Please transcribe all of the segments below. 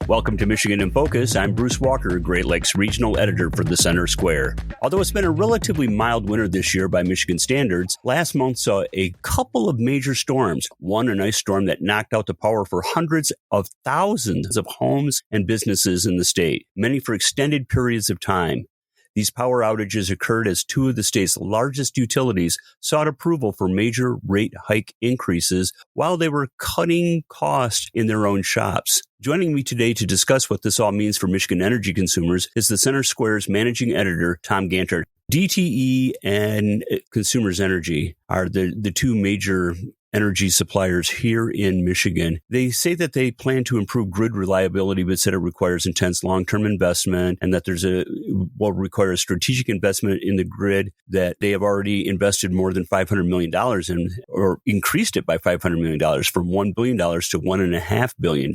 Welcome to Michigan in Focus. I'm Bruce Walker, Great Lakes Regional Editor for the Center Square. Although it's been a relatively mild winter this year by Michigan standards, last month saw a couple of major storms. One, an ice storm that knocked out the power for hundreds of thousands of homes and businesses in the state, many for extended periods of time. These power outages occurred as two of the state's largest utilities sought approval for major rate hike increases while they were cutting costs in their own shops. Joining me today to discuss what this all means for Michigan energy consumers is the Center Square's managing editor, Tom Ganter. DTE and Consumers Energy are the two major energy suppliers here in Michigan. They say that they plan to improve grid reliability, but said it requires intense long-term investment and that will require a strategic investment in the grid that they have already invested more than $500 million in, or increased it by $500 million from $1 billion to $1.5 billion.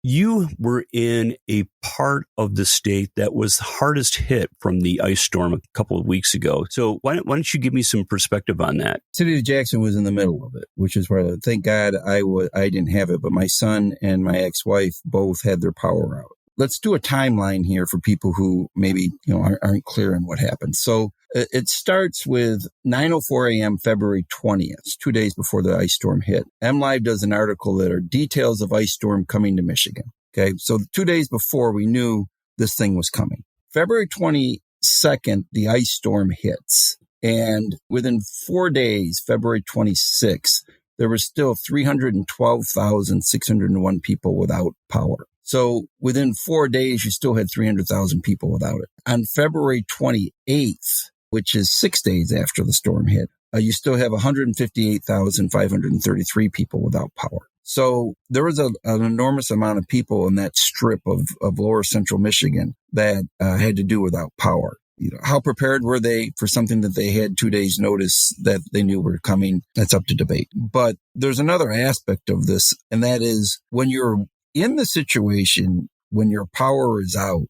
You were in a part of the state that was hardest hit from the ice storm a couple of weeks ago. So why don't you give me some perspective on that? City of Jackson was in the middle of it, which is where, thank God, I didn't have it, but my son and my ex-wife both had their power out. Let's do a timeline here for people who maybe aren't clear on what happened. So it starts with 9:04 a.m. February 20th, 2 days before the ice storm hit. MLive does an article that are details of ice storm coming to Michigan. Okay, so 2 days before we knew this thing was coming. February 22nd, the ice storm hits. And within 4 days, February 26th, there were still 312,601 people without power. So within 4 days, you still had 300,000 people without it. On February 28th, which is 6 days after the storm hit, you still have 158,533 people without power. So there was an enormous amount of people in that strip of lower central Michigan that had to do without power. How prepared were they for something that they had 2 days notice that they knew were coming? That's up to debate. But there's another aspect of this, and that is when you're in the situation, when your power is out,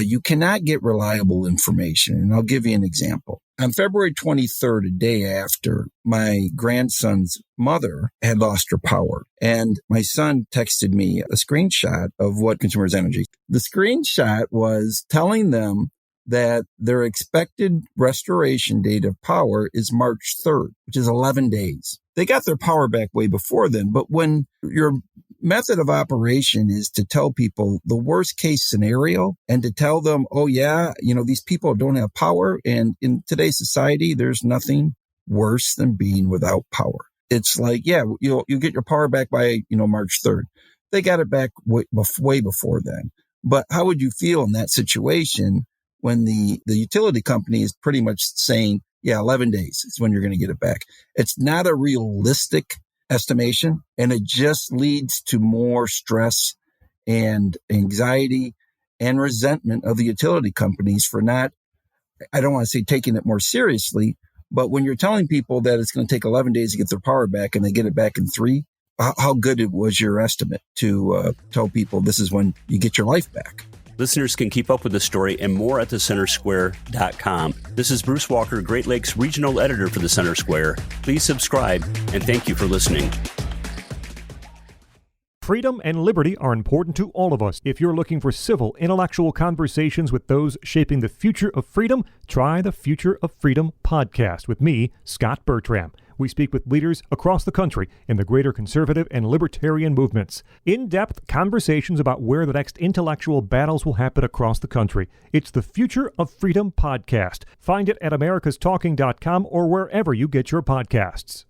you cannot get reliable information. And I'll give you an example. On February 23rd, a day after, my grandson's mother had lost her power. And my son texted me a screenshot of what Consumers Energy. The screenshot was telling them that their expected restoration date of power is March 3rd, which is 11 days. They got their power back way before then. But when your method of operation is to tell people the worst case scenario and to tell them, oh yeah, these people don't have power. And in today's society, there's nothing worse than being without power. It's like, yeah, you'll get your power back by, March 3rd. They got it back way before then. But how would you feel in that situation when the utility company is pretty much saying, yeah, 11 days is when you're going to get it back? It's not a realistic estimation, and it just leads to more stress and anxiety and resentment of the utility companies for not, I don't want to say taking it more seriously, but when you're telling people that it's going to take 11 days to get their power back and they get it back in 3, how good was your estimate to tell people this is when you get your life back? Listeners can keep up with the story and more at thecentersquare.com. This is Bruce Walker, Great Lakes Regional Editor for the Center Square. Please subscribe, and thank you for listening. Freedom and liberty are important to all of us. If you're looking for civil, intellectual conversations with those shaping the future of freedom, try the Future of Freedom podcast with me, Scott Bertram. We speak with leaders across the country in the greater conservative and libertarian movements. In-depth conversations about where the next intellectual battles will happen across the country. It's the Future of Freedom podcast. Find it at americastalking.com or wherever you get your podcasts.